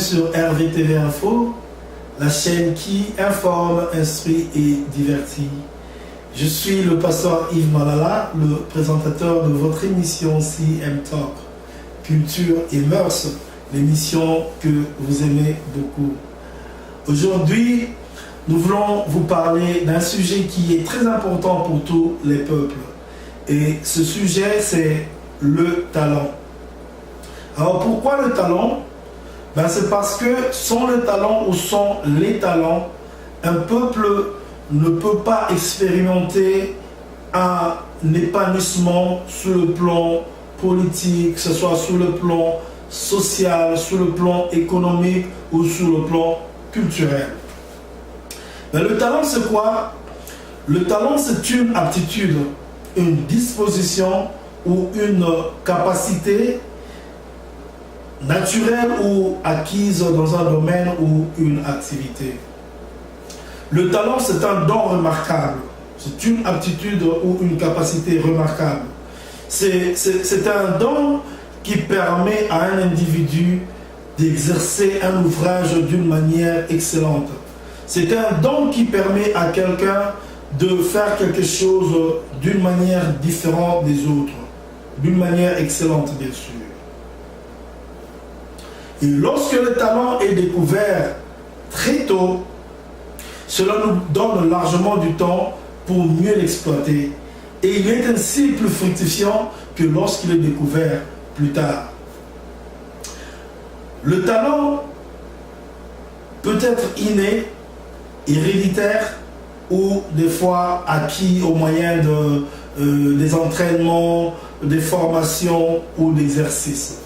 sur RVTV Info, la chaîne qui informe, instruit et divertit. Je suis le pasteur Yves Malala, le présentateur de votre émission CM Talk, Culture et Mœurs, l'émission que vous aimez beaucoup. Aujourd'hui, nous voulons vous parler d'un sujet qui est très important pour tous les peuples. Et ce sujet, c'est le talent. Alors pourquoi le talent? C'est parce que sans le talent ou sans les talents, un peuple ne peut pas expérimenter un épanouissement sur le plan politique, que ce soit sur le plan social, sur le plan économique ou sur le plan culturel. Le talent, c'est quoi? Le talent, c'est une aptitude, une disposition ou une capacité naturelle ou acquise dans un domaine ou une activité. Le talent, c'est un don remarquable. C'est une aptitude ou une capacité remarquable. C'est un don qui permet à un individu d'exercer un ouvrage d'une manière excellente. C'est un don qui permet à quelqu'un de faire quelque chose d'une manière différente des autres, d'une manière excellente, bien sûr. Et lorsque le talent est découvert très tôt, cela nous donne largement du temps pour mieux l'exploiter. Et il est ainsi plus fructifiant que lorsqu'il est découvert plus tard. Le talent peut être inné, héréditaire ou des fois acquis au moyen des entraînements, des formations ou d'exercices.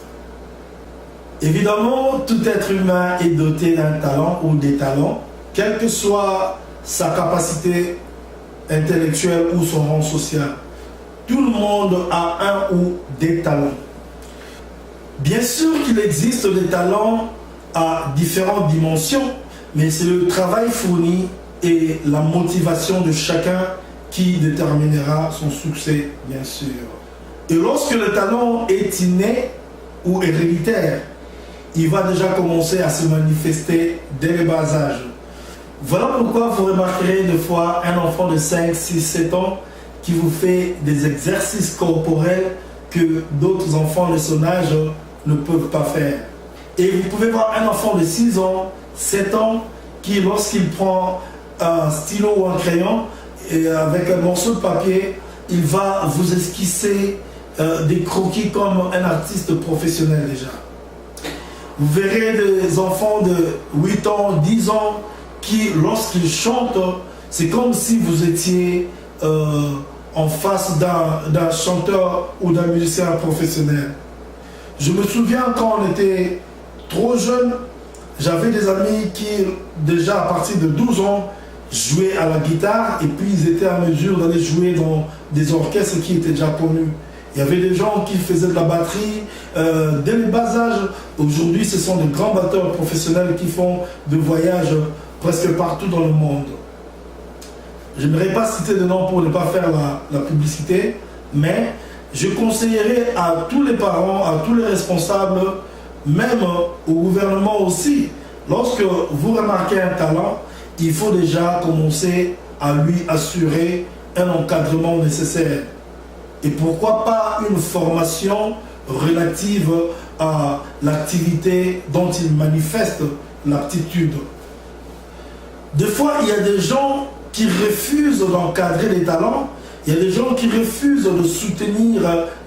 Évidemment, tout être humain est doté d'un talent ou des talents, quelle que soit sa capacité intellectuelle ou son rang social. Tout le monde a un ou des talents. Bien sûr qu'il existe des talents à différentes dimensions, mais c'est le travail fourni et la motivation de chacun qui déterminera son succès, bien sûr. Et lorsque le talent est inné ou héréditaire, il va déjà commencer à se manifester dès le bas âge. Voilà pourquoi vous remarquerez des fois un enfant de 5, 6, 7 ans qui vous fait des exercices corporels que d'autres enfants de son âge ne peuvent pas faire. Et vous pouvez voir un enfant de 6 ans, 7 ans qui, lorsqu'il prend un stylo ou un crayon et avec un morceau de papier, il va vous esquisser des croquis comme un artiste professionnel déjà. Vous verrez des enfants de 8 ans, 10 ans qui, lorsqu'ils chantent, c'est comme si vous étiez en face d'un chanteur ou d'un musicien professionnel. Je me souviens quand on était trop jeune, j'avais des amis qui, déjà à partir de 12 ans, jouaient à la guitare et puis ils étaient à mesure d'aller jouer dans des orchestres qui étaient déjà connus. Il y avait des gens qui faisaient de la batterie dès le bas âge. Aujourd'hui, ce sont de grands batteurs professionnels qui font des voyages presque partout dans le monde. Je n'aimerais pas citer de nom pour ne pas faire la publicité, mais je conseillerais à tous les parents, à tous les responsables, même au gouvernement aussi, lorsque vous remarquez un talent, il faut déjà commencer à lui assurer un encadrement nécessaire. Et pourquoi pas une formation relative à l'activité dont il manifeste l'aptitude. Des fois, il y a des gens qui refusent d'encadrer les talents, il y a des gens qui refusent de soutenir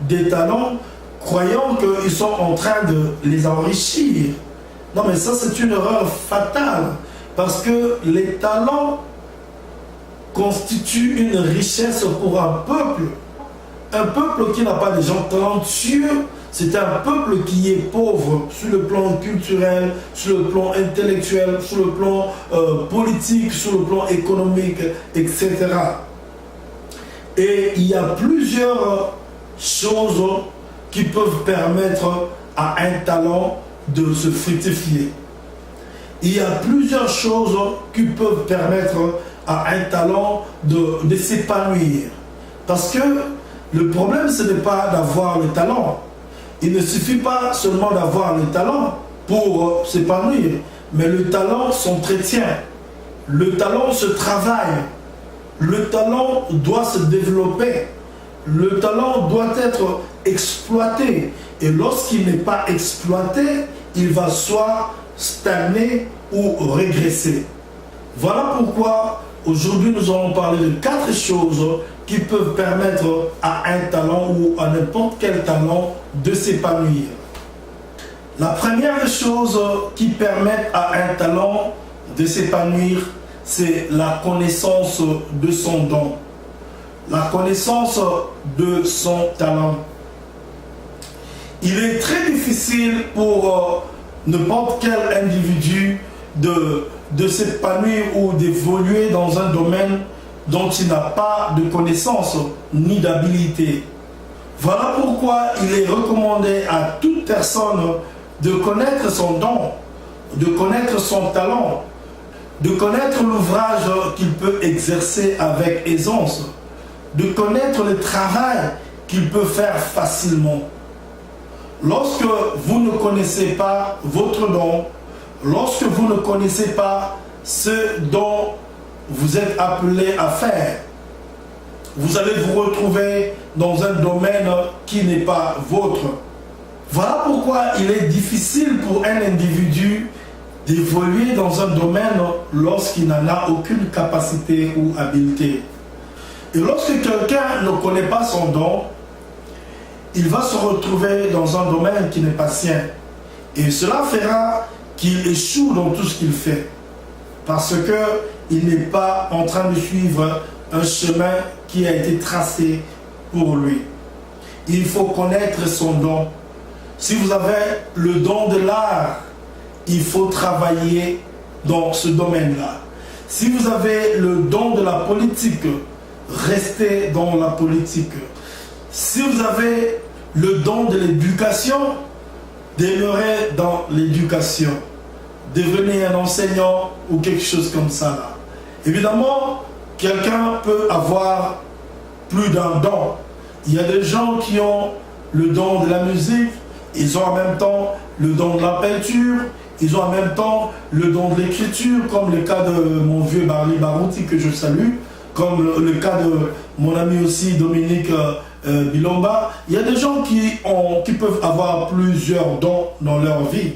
des talents, croyant qu'ils sont en train de les enrichir. Non, mais ça, c'est une erreur fatale, parce que les talents constituent une richesse pour un peuple. Un peuple qui n'a pas de gens talentueux, c'est un peuple qui est pauvre sur le plan culturel, sur le plan intellectuel, sur le plan politique, sur le plan économique, etc. Et il y a plusieurs choses qui peuvent permettre à un talent de se fructifier. Il y a plusieurs choses qui peuvent permettre à un talent de s'épanouir. Parce que le problème, ce n'est pas d'avoir le talent. Il ne suffit pas seulement d'avoir le talent, pour s'épanouir. Mais le talent s'entretient. Le talent se travaille. Le talent doit se développer. Le talent doit être exploité. Et lorsqu'il n'est pas exploité, il va soit stagner ou régresser. Voilà pourquoi aujourd'hui nous allons parler de 4 choses qui peuvent permettre à un talent ou à n'importe quel talent de s'épanouir. La première des choses qui permettent à un talent de s'épanouir, c'est la connaissance de son don, la connaissance de son talent. Il est très difficile pour n'importe quel individu de s'épanouir ou d'évoluer dans un domaine dont il n'a pas de connaissance ni d'habilité. Voilà pourquoi il est recommandé à toute personne de connaître son don, de connaître son talent, de connaître l'ouvrage qu'il peut exercer avec aisance, de connaître le travail qu'il peut faire facilement. Lorsque vous ne connaissez pas votre don, lorsque vous ne connaissez pas ce dont vous êtes appelé à faire, vous allez vous retrouver dans un domaine qui n'est pas vôtre. Voilà pourquoi il est difficile pour un individu d'évoluer dans un domaine lorsqu'il n'en a aucune capacité ou habileté. Et lorsque quelqu'un ne connaît pas son don, il va se retrouver dans un domaine qui n'est pas sien. Et cela fera qu'il échoue dans tout ce qu'il fait. Parce qu'il n'est pas en train de suivre un chemin qui a été tracé pour lui. Il faut connaître son don. Si vous avez le don de l'art, il faut travailler dans ce domaine-là. Si vous avez le don de la politique, restez dans la politique. Si vous avez le don de l'éducation, demeurez dans l'éducation. Devenez un enseignant ou quelque chose comme ça là. Évidemment, quelqu'un peut avoir plus d'un don. Il y a des gens qui ont le don de la musique, ils ont en même temps le don de la peinture, ils ont en même temps le don de l'écriture, comme le cas de mon vieux Barli Barouti que je salue, comme le cas de mon ami aussi Dominique Bilomba. Il y a des gens qui peuvent avoir plusieurs dons dans leur vie.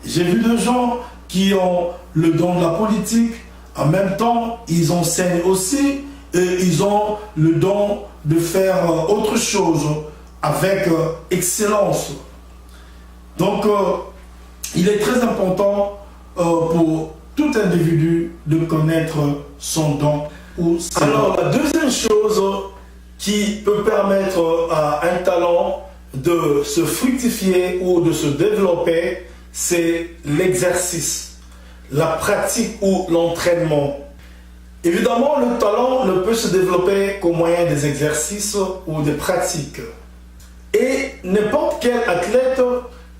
J'ai vu des gens qui ont le don de la politique, en même temps ils enseignent aussi et ils ont le don de faire autre chose avec excellence. Donc il est très important pour tout individu de connaître son don. Alors la deuxième chose qui peut permettre à un talent de se fructifier ou de se développer, c'est l'exercice, la pratique ou l'entraînement. Évidemment, le talent ne peut se développer qu'au moyen des exercices ou des pratiques. Et n'importe quel athlète,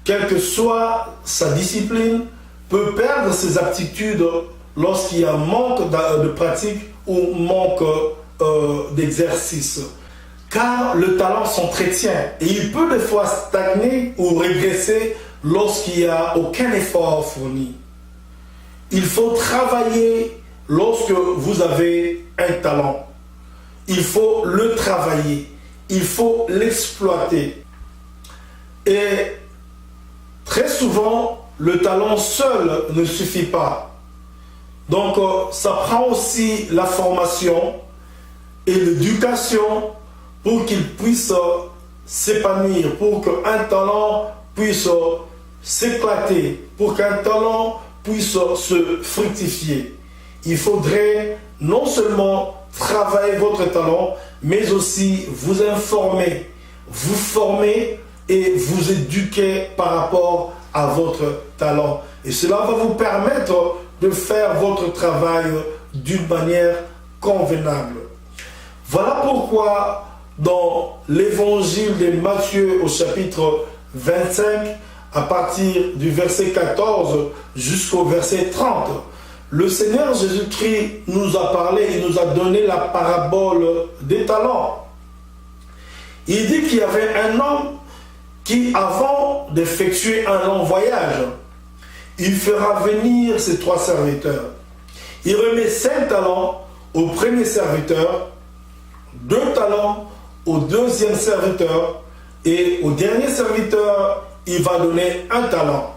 quelle que soit sa discipline, peut perdre ses aptitudes lorsqu'il y a manque de pratique ou manque d'exercice. Car le talent s'entretient et il peut des fois stagner ou régresser lorsqu'il n'y a aucun effort fourni. Il faut travailler lorsque vous avez un talent. Il faut le travailler, il faut l'exploiter. Et très souvent, le talent seul ne suffit pas. Donc, ça prend aussi la formation et l'éducation pour qu'il puisse s'épanouir, pour qu'un talent puisse s'éclater, pour qu'un talent puisse se fructifier. Il faudrait non seulement travailler votre talent, mais aussi vous informer, vous former et vous éduquer par rapport à votre talent. Et cela va vous permettre de faire votre travail d'une manière convenable. Voilà pourquoi dans l'évangile de Matthieu au chapitre 25, à partir du verset 14 jusqu'au verset 30, le Seigneur Jésus-Christ nous a parlé, il nous a donné la parabole des talents. Il dit qu'il y avait un homme qui, avant d'effectuer un long voyage, il fera venir ses 3 serviteurs. Il remet 5 talents au premier serviteur, 2 talents au deuxième serviteur, et au dernier serviteur, il va donner 1 talent.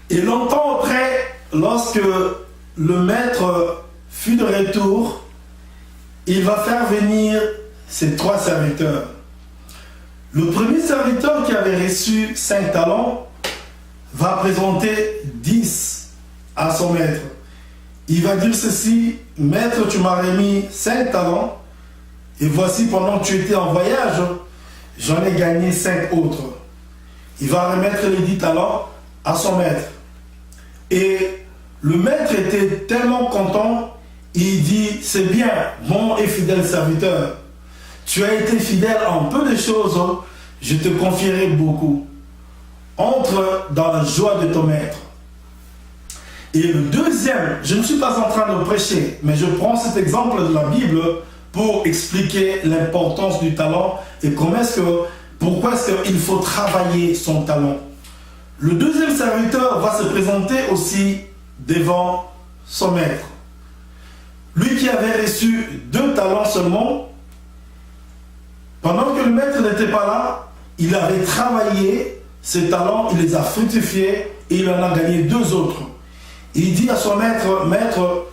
Et longtemps après, lorsque le maître fut de retour, il va faire venir ses 3 serviteurs. Le premier serviteur qui avait reçu 5 talents va présenter 10 à son maître. Il va dire ceci: maître, tu m'as remis 5 talents, et voici, pendant que tu étais en voyage, j'en ai gagné 5 autres. Il va remettre les 10 talents à son maître. Et le maître était tellement content, il dit: c'est bien, bon et fidèle serviteur. Tu as été fidèle en peu de choses, je te confierai beaucoup. Entre dans la joie de ton maître. Et le deuxième, je ne suis pas en train de prêcher, mais je prends cet exemple de la Bible pour expliquer l'importance du talent et pourquoi est-ce qu'il faut travailler son talent. Le deuxième serviteur va se présenter aussi devant son maître. Lui qui avait reçu 2 talents seulement, pendant que le maître n'était pas là, il avait travaillé ses talents, il les a fructifiés et il en a gagné 2 autres. Il dit à son maître: maître,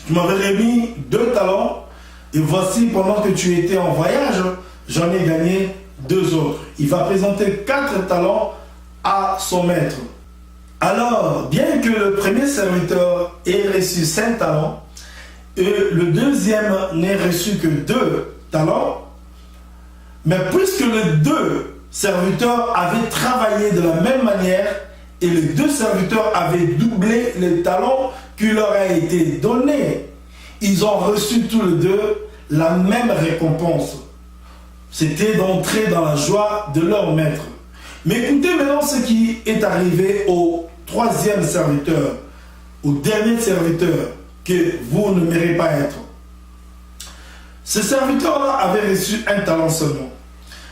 tu m'avais remis 2 talents et voici, pendant que tu étais en voyage, j'en ai gagné 2 autres. Il va présenter 4 talents à son maître. Alors, bien que le premier serviteur ait reçu 5 talents et le deuxième n'ait reçu que 2 talents, mais puisque les 2 serviteurs avaient travaillé de la même manière et les 2 serviteurs avaient doublé les talents qui leur a été donnés, ils ont reçu tous les 2 la même récompense. C'était d'entrer dans la joie de leur maître. Mais écoutez maintenant ce qui est arrivé au 3e serviteur, au dernier serviteur que vous ne mériez pas être. Ce serviteur-là avait reçu 1 talent seulement.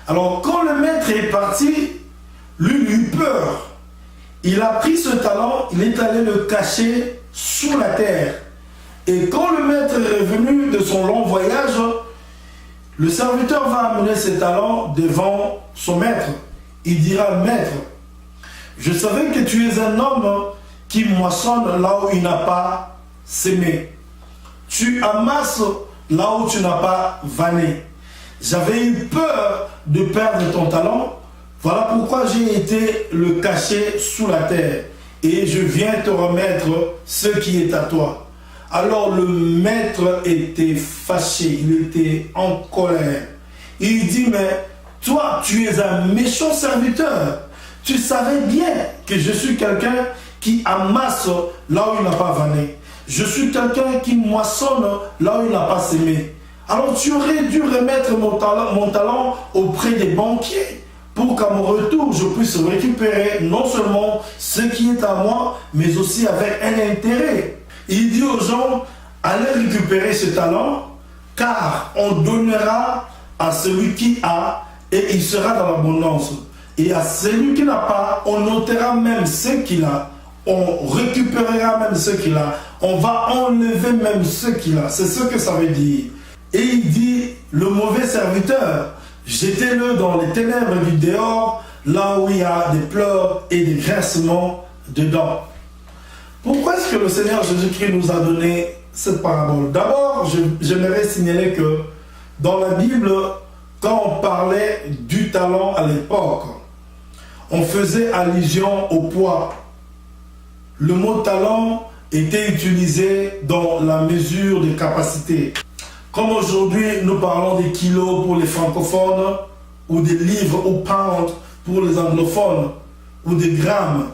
Alors quand le maître est parti, lui eut peur. Il a pris ce talent, il est allé le cacher sous la terre. Et quand le maître est revenu de son long voyage, le serviteur va amener ses talents devant son maître. Il dira: maître, je savais que tu es un homme qui moissonne là où il n'a pas sémé. Tu amasses là où tu n'as pas vanné. J'avais eu peur de perdre ton talent. Voilà pourquoi j'ai été le cacher sous la terre. Et je viens te remettre ce qui est à toi. Alors le maître était fâché, il était en colère. Il dit: mais toi, tu es un méchant serviteur. Tu savais bien que je suis quelqu'un qui amasse là où il n'a pas vanné. Je suis quelqu'un qui moissonne là où il n'a pas sémé. Alors tu aurais dû remettre mon talent auprès des banquiers pour qu'à mon retour, je puisse récupérer non seulement ce qui est à moi, mais aussi avec un intérêt. Il dit aux gens: allez récupérer ce talent, car on donnera à celui qui a, et il sera dans l'abondance. Et à celui qui n'a pas, on notera même ce qu'il a, on récupérera même ce qu'il a, on va enlever même ce qu'il a. C'est ce que ça veut dire. Et il dit: le mauvais serviteur, jetez-le dans les ténèbres du dehors, là où il y a des pleurs et des grincements dedans. Pourquoi est-ce que le Seigneur Jésus-Christ nous a donné cette parabole? D'abord, j'aimerais signaler que dans la Bible, quand on parlait du talent à l'époque, on faisait allusion au poids. Le mot talent était utilisé dans la mesure de capacité. Comme aujourd'hui, nous parlons des kilos pour les francophones, ou des livres ou pounds pour les anglophones, ou des grammes.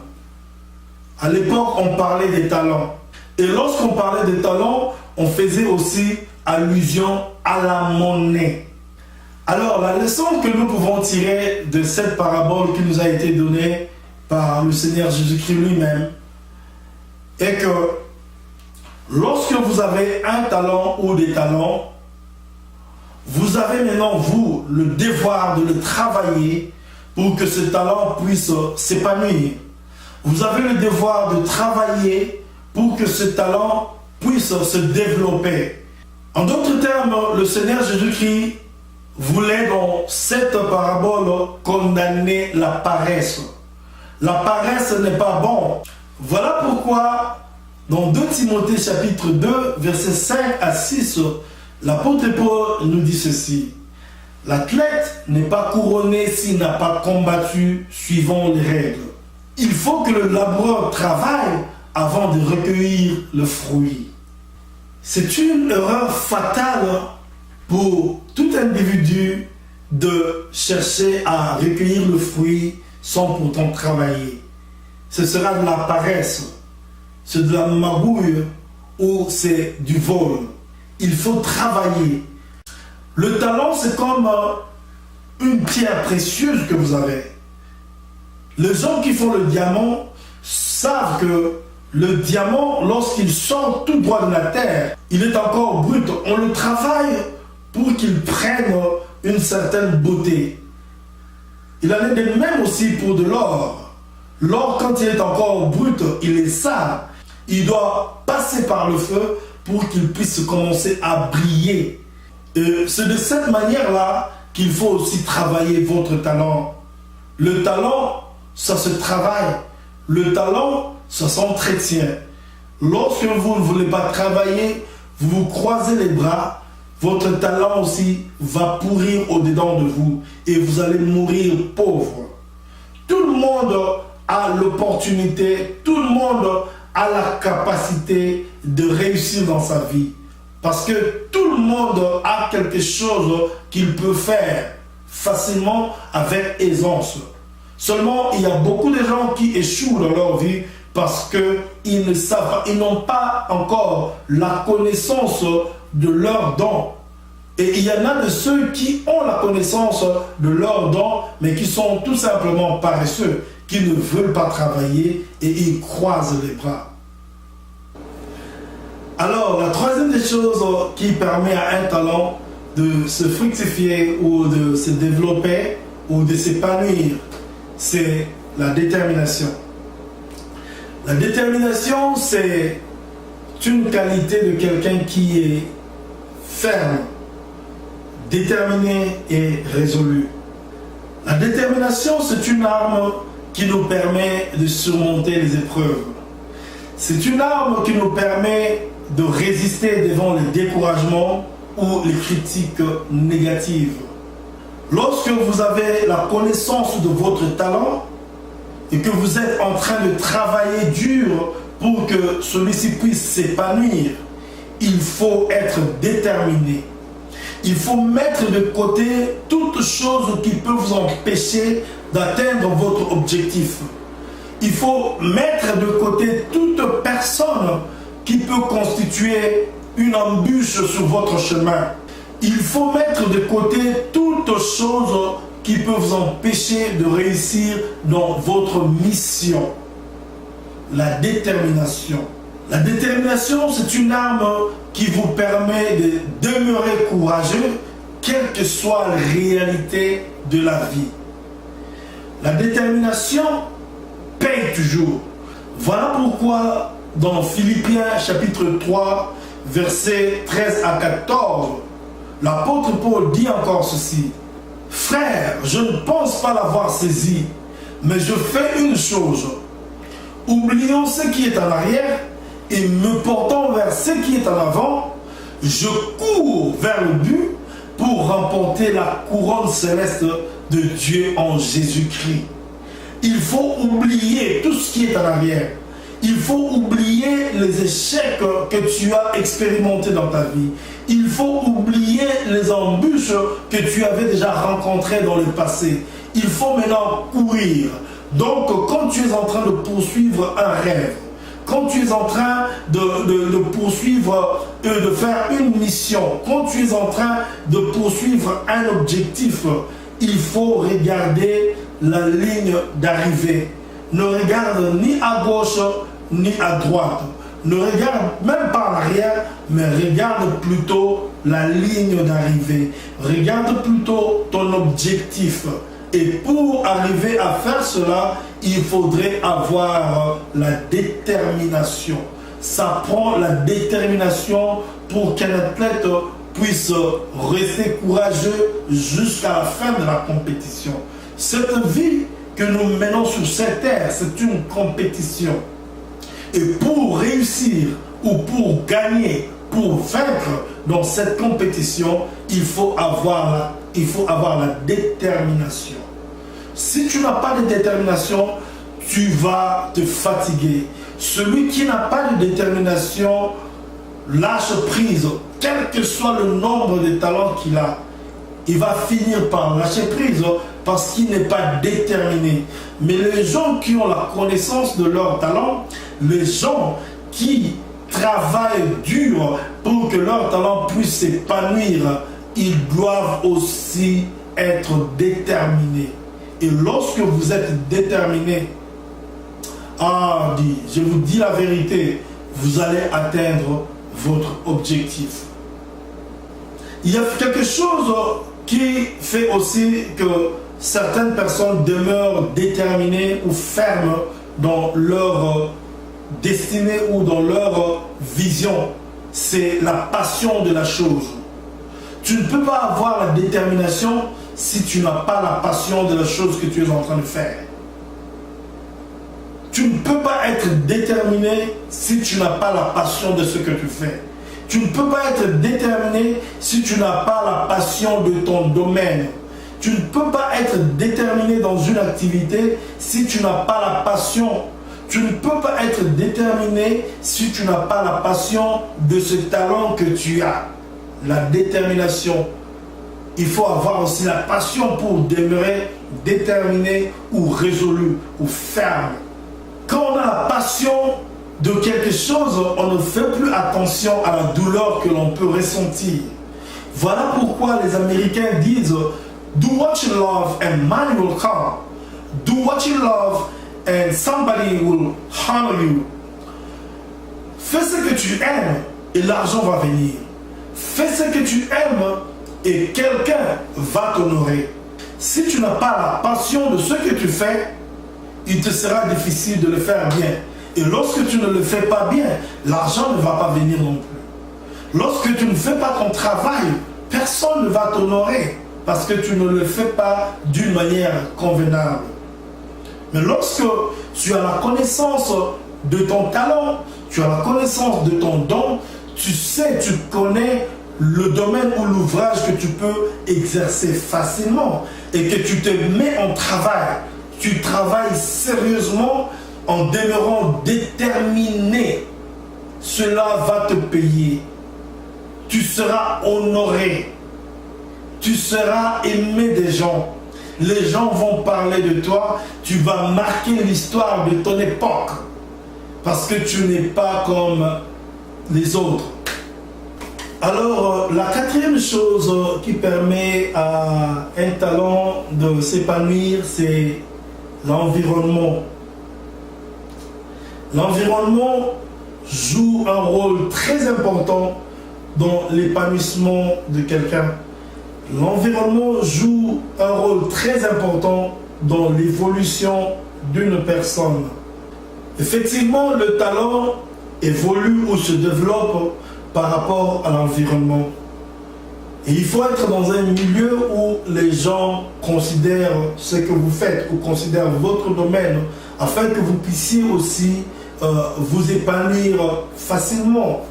À l'époque, on parlait des talents. Et lorsqu'on parlait des talents, on faisait aussi allusion à la monnaie. Alors, la leçon que nous pouvons tirer de cette parabole qui nous a été donnée par le Seigneur Jésus-Christ lui-même est que lorsque vous avez un talent ou des talents, vous avez maintenant, vous, le devoir de le travailler pour que ce talent puisse s'épanouir. Vous avez le devoir de travailler pour que ce talent puisse se développer. En d'autres termes, le Seigneur Jésus-Christ voulait dans cette parabole condamner la paresse. La paresse n'est pas bon. Voilà pourquoi dans 2 Timothée chapitre 2, versets 5 à 6, l'apôtre Paul nous dit ceci. L'athlète n'est pas couronné s'il n'a pas combattu suivant les règles. Il faut que le laboureur travaille avant de recueillir le fruit. C'est une erreur fatale pour tout individu de chercher à recueillir le fruit sans pourtant travailler. Ce sera de la paresse, c'est de la magouille ou c'est du vol. Il faut travailler. Le talent, c'est comme une pierre précieuse que vous avez. Les gens qui font le diamant savent que le diamant, lorsqu'il sort tout droit de la terre, il est encore brut. On le travaille pour qu'il prenne une certaine beauté. Il en est de même aussi pour de l'or. L'or, quand il est encore brut, il est sale. Il doit passer par le feu pour qu'il puisse commencer à briller. C'est de cette manière-là qu'il faut aussi travailler votre talent. Le talent, ça se travaille. Le talent, ça s'entretient. Lorsque vous ne voulez pas travailler, vous vous croisez les bras, votre talent aussi va pourrir au-dedans de vous et vous allez mourir pauvre. Tout le monde a l'opportunité, tout le monde a la capacité de réussir dans sa vie. Parce que tout le monde a quelque chose qu'il peut faire facilement avec aisance. Seulement, il y a beaucoup de gens qui échouent dans leur vie parce qu'ils ne savent pas, ils n'ont pas encore la connaissance de leurs dons. Et il y en a de ceux qui ont la connaissance de leurs dons, mais qui sont tout simplement paresseux, qui ne veulent pas travailler et ils croisent les bras. Alors, la troisième des choses qui permet à un talent de se fructifier ou de se développer ou de s'épanouir, c'est la détermination. La détermination, c'est une qualité de quelqu'un qui est ferme, déterminé et résolu. La détermination, c'est une arme qui nous permet de surmonter les épreuves. C'est une arme qui nous permet de résister devant les découragements ou les critiques négatives. Lorsque vous avez la connaissance de votre talent et que vous êtes en train de travailler dur pour que celui-ci puisse s'épanouir, il faut être déterminé. Il faut mettre de côté toute chose qui peut vous empêcher d'atteindre votre objectif. Il faut mettre de côté toute personne qui peut constituer une embûche sur votre chemin. Il faut mettre de côté toute chose qui peut vous empêcher de réussir dans votre mission. La détermination. La détermination, c'est une arme qui vous permet de demeurer courageux, quelle que soit la réalité de la vie. La détermination paye toujours. Voilà pourquoi dans Philippiens chapitre 3, versets 13 à 14, l'apôtre Paul dit encore ceci. « Frères, je ne pense pas l'avoir saisi, mais je fais une chose. Oubliant ce qui est en arrière et me portant vers ce qui est en avant, je cours vers le but pour remporter la couronne céleste de Dieu en Jésus-Christ. » Il faut oublier tout ce qui est en arrière. Il faut oublier les échecs que tu as expérimentés dans ta vie. Il faut oublier les embûches que tu avais déjà rencontrées dans le passé. Il faut maintenant courir. Donc, quand tu es en train de poursuivre un rêve, quand tu es en train de poursuivre, de faire une mission, quand tu es en train de poursuivre un objectif, il faut regarder la ligne d'arrivée. Ne regarde ni à gauche ni à droite. Ne regarde même pas en arrière, mais regarde plutôt la ligne d'arrivée. Regarde plutôt ton objectif. Et pour arriver à faire cela, il faudrait avoir la détermination. Ça prend la détermination pour qu'un athlète puisse rester courageux jusqu'à la fin de la compétition. Cette vie que nous menons sur cette terre, c'est une compétition. Et pour réussir ou pour gagner, pour vaincre dans cette compétition, il faut avoir la détermination. Si tu n'as pas de détermination, tu vas te fatiguer. Celui qui n'a pas de détermination lâche prise, quel que soit le nombre de talents qu'il a. Il va finir par lâcher prise parce qu'il n'est pas déterminé. Mais les gens qui ont la connaissance de leur talent, les gens qui travaillent dur pour que leur talent puisse s'épanouir, ils doivent aussi être déterminés. Et lorsque vous êtes déterminé, je vous dis la vérité, vous allez atteindre votre objectif. Il y a quelque chose qui fait aussi que certaines personnes demeurent déterminées ou fermes dans leur destinée ou dans leur vision. C'est la passion de la chose. Tu ne peux pas avoir la détermination si tu n'as pas la passion de la chose que tu es en train de faire. Tu ne peux pas être déterminé si tu n'as pas la passion de ce que tu fais. Tu ne peux pas être déterminé si tu n'as pas la passion de ton domaine. Tu ne peux pas être déterminé dans une activité si tu n'as pas la passion. Tu ne peux pas être déterminé si tu n'as pas la passion de ce talent que tu as. La détermination. Il faut avoir aussi la passion pour demeurer déterminé ou résolu ou ferme. Quand on a la passion de quelque chose, on ne fait plus attention à la douleur que l'on peut ressentir. Voilà pourquoi les Américains disent « Do what you love and money will come. Do what you love and somebody will honor you. » Fais ce que tu aimes et l'argent va venir. Fais ce que tu aimes et quelqu'un va t'honorer. Si tu n'as pas la passion de ce que tu fais, il te sera difficile de le faire bien. Et lorsque tu ne le fais pas bien, l'argent ne va pas venir non plus. Lorsque tu ne fais pas ton travail, personne ne va t'honorer parce que tu ne le fais pas d'une manière convenable. Mais lorsque tu as la connaissance de ton talent, tu as la connaissance de ton don, tu sais, tu connais le domaine ou l'ouvrage que tu peux exercer facilement et que tu te mets en travail. Tu travailles sérieusement en demeurant déterminé. Cela va te payer. Tu seras honoré. Tu seras aimé des gens. Les gens vont parler de toi. Tu vas marquer l'histoire de ton époque. Parce que tu n'es pas comme les autres. Alors, la quatrième chose qui permet à un talent de s'épanouir, c'est l'environnement. L'environnement joue un rôle très important dans l'épanouissement de quelqu'un. L'environnement joue un rôle très important dans l'évolution d'une personne. Effectivement, le talent évolue ou se développe par rapport à l'environnement. Et il faut être dans un milieu où les gens considèrent ce que vous faites ou considèrent votre domaine afin que vous puissiez aussi vous épanouir facilement.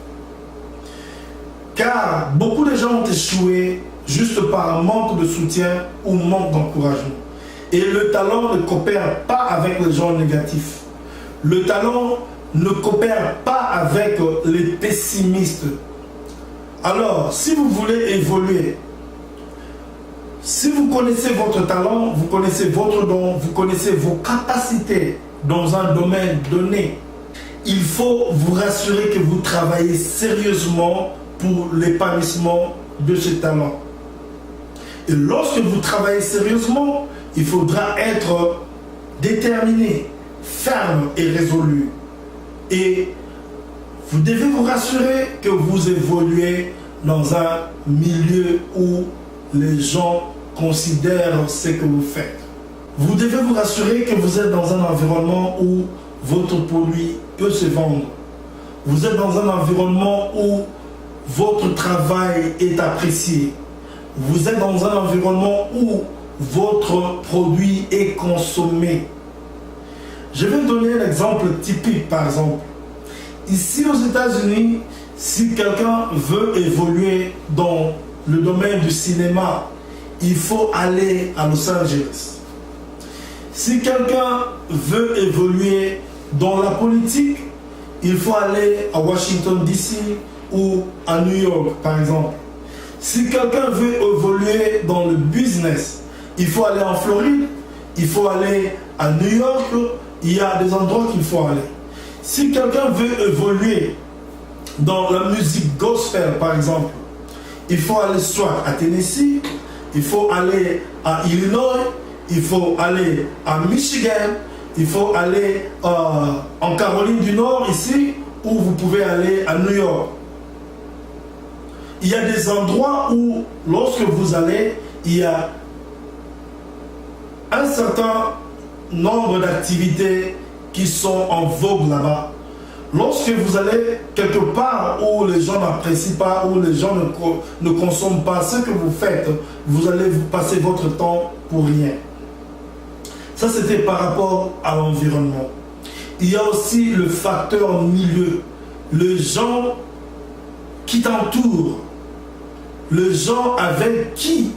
Car beaucoup de gens ont échoué juste par un manque de soutien ou manque d'encouragement. Et le talent ne coopère pas avec les gens négatifs. Le talent ne coopère pas avec les pessimistes. Alors, si vous voulez évoluer, si vous connaissez votre talent, vous connaissez votre don, vous connaissez vos capacités dans un domaine donné, il faut vous rassurer que vous travaillez sérieusement pour l'épanouissement de ce talent. Et lorsque vous travaillez sérieusement, il faudra être déterminé, ferme et résolu. Et vous devez vous rassurer que vous évoluez dans un milieu où les gens considèrent ce que vous faites. Vous devez vous rassurer que vous êtes dans un environnement où votre produit peut se vendre. Vous êtes dans un environnement où votre travail est apprécié. Vous êtes dans un environnement où votre produit est consommé. Je vais donner un exemple typique, par exemple. Ici aux États-Unis, si quelqu'un veut évoluer dans le domaine du cinéma, il faut aller à Los Angeles. Si quelqu'un veut évoluer dans la politique, il faut aller à Washington DC ou à New York, par exemple. Si quelqu'un veut évoluer dans le business, il faut aller en Floride, il faut aller à New York, il y a des endroits qu'il faut aller. Si quelqu'un veut évoluer dans la musique gospel, par exemple, il faut aller soit à Tennessee, il faut aller à Illinois, il faut aller à Michigan, il faut aller en Caroline du Nord, ici, ou vous pouvez aller à New York. Il y a des endroits où, lorsque vous allez, il y a un certain nombre d'activités qui sont en vogue là-bas. Lorsque vous allez quelque part où les gens n'apprécient pas, où les gens ne consomment pas ce que vous faites, vous allez vous passer votre temps pour rien. Ça, c'était par rapport à l'environnement. Il y a aussi le facteur milieu. Les gens qui t'entourent, les gens avec qui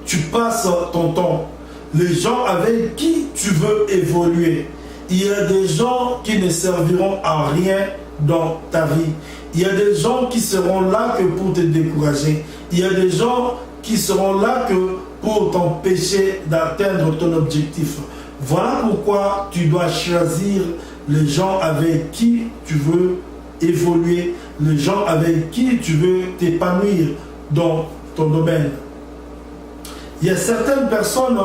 tu passes ton temps, les gens avec qui tu veux évoluer. Il y a des gens qui ne serviront à rien dans ta vie. Il y a des gens qui seront là que pour te décourager. Il y a des gens qui seront là que pour t'empêcher d'atteindre ton objectif. Voilà pourquoi tu dois choisir les gens avec qui tu veux évoluer, les gens avec qui tu veux t'épanouir dans ton domaine. Il y a certaines personnes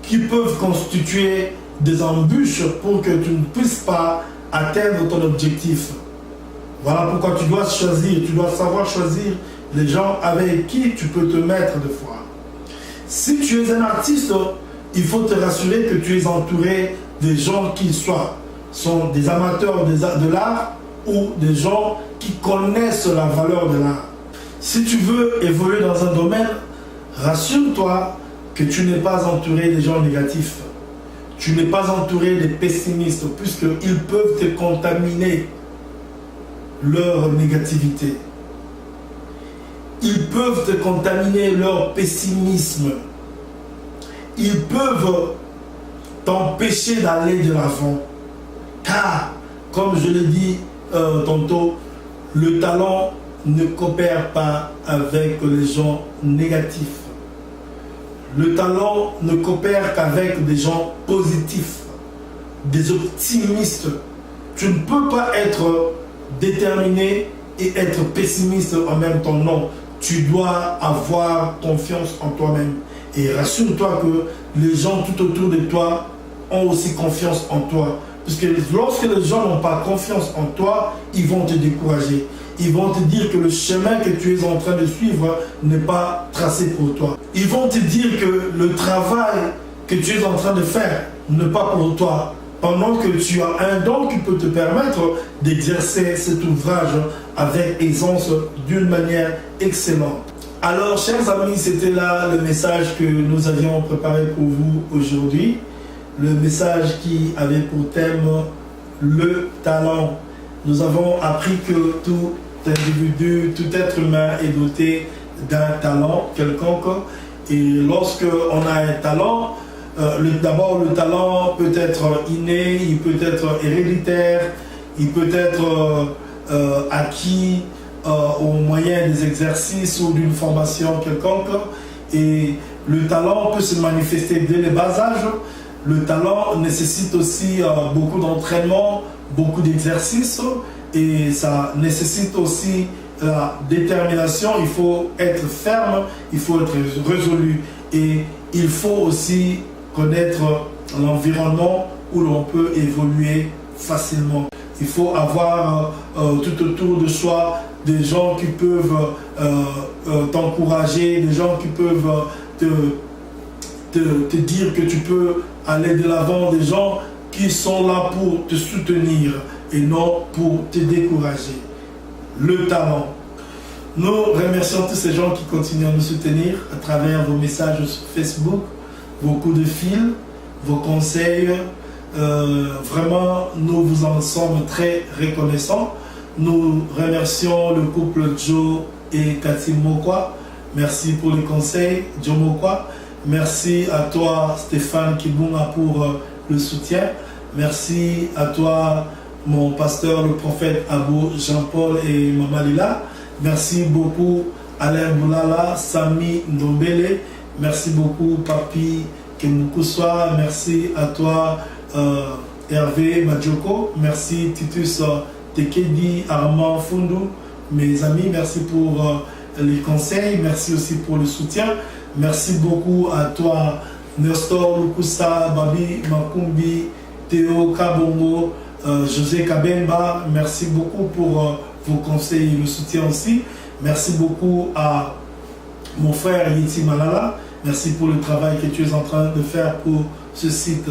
qui peuvent constituer des embûches pour que tu ne puisses pas atteindre ton objectif. Voilà pourquoi tu dois choisir, tu dois savoir choisir les gens avec qui tu peux te mettre de foi. Si tu es un artiste, il faut te rassurer que tu es entouré des gens qui sont des amateurs de l'art ou des gens qui connaissent la valeur de l'art. Si tu veux évoluer dans un domaine, rassure-toi que tu n'es pas entouré des gens négatifs. Tu n'es pas entouré des pessimistes, puisqu'ils peuvent te contaminer leur négativité. Ils peuvent te contaminer leur pessimisme. Ils peuvent t'empêcher d'aller de l'avant. Car, comme je l'ai dit tantôt, le talent ne coopère pas avec les gens négatifs. Le talent ne coopère qu'avec des gens positifs, des optimistes. Tu ne peux pas être déterminé et être pessimiste en même temps. Non, tu dois avoir confiance en toi-même. Et rassure-toi que les gens tout autour de toi ont aussi confiance en toi. Parce que lorsque les gens n'ont pas confiance en toi, ils vont te décourager. Ils vont te dire que le chemin que tu es en train de suivre n'est pas tracé pour toi. Ils vont te dire que le travail que tu es en train de faire n'est pas pour toi. Pendant que tu as un don qui peut te permettre d'exercer cet ouvrage avec aisance d'une manière excellente. Alors, chers amis, c'était là le message que nous avions préparé pour vous aujourd'hui. Le message qui avait pour thème le talent. Nous avons appris que tout individu, tout être humain est doté d'un talent quelconque. Et lorsque on a un talent, d'abord le talent peut être inné, il peut être héréditaire, il peut être acquis au moyen des exercices ou d'une formation quelconque. Et le talent peut se manifester dès le bas âge. Le talent nécessite aussi beaucoup d'entraînement, beaucoup d'exercices, et ça nécessite aussi la détermination. Il faut être ferme, il faut être résolu, et il faut aussi connaître l'environnement où l'on peut évoluer facilement. Il faut avoir tout autour de soi des gens qui peuvent t'encourager, des gens qui peuvent te dire que tu peux aller de l'avant, des gens qui sont là pour te soutenir et non pour te décourager. Le talent. Nous remercions tous ces gens qui continuent à nous soutenir à travers vos messages sur Facebook, vos coups de fil, vos conseils. Vraiment, nous vous en sommes très reconnaissants. Nous remercions le couple Joe et Cathy Mokwa. Merci pour les conseils, Joe Mokwa. Merci à toi, Stéphane Kibunga, pour le soutien. Merci à toi, mon pasteur, le prophète Abou Jean-Paul et Mama Lila. Merci beaucoup, Alain Boulala, Sami Ndombele. Merci beaucoup, Papi Kemukuswa. Merci à toi, Hervé Madjoko. Merci, Titus Tekedi, Armand Fundu. Mes amis, merci pour les conseils. Merci aussi pour le soutien. Merci beaucoup à toi, Nestor Lukusa, Babi Makumbi, Théo Kabongo, José Kabemba. Merci beaucoup pour vos conseils et le soutien aussi. Merci beaucoup à mon frère Yeti Malala. Merci pour le travail que tu es en train de faire pour ce site.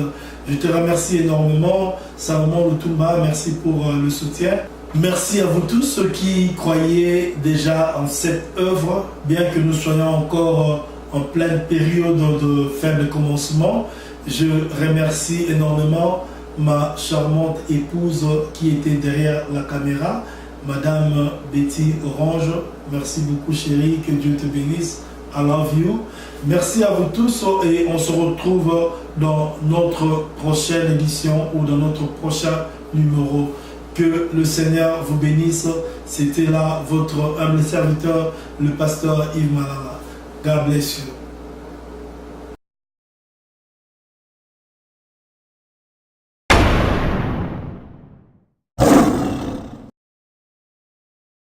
Je te remercie énormément. Salomon Lutumba, merci pour le soutien. Merci à vous tous ceux qui croyaient déjà en cette œuvre, bien que nous soyons encore en pleine période de fin de commencement. Je remercie énormément ma charmante épouse qui était derrière la caméra, Madame Betty Orange. Merci beaucoup chérie, que Dieu te bénisse. I love you. Merci à vous tous et on se retrouve dans notre prochaine édition ou dans notre prochain numéro. Que le Seigneur vous bénisse. C'était là votre humble serviteur, le pasteur Yves Malala. God bless you.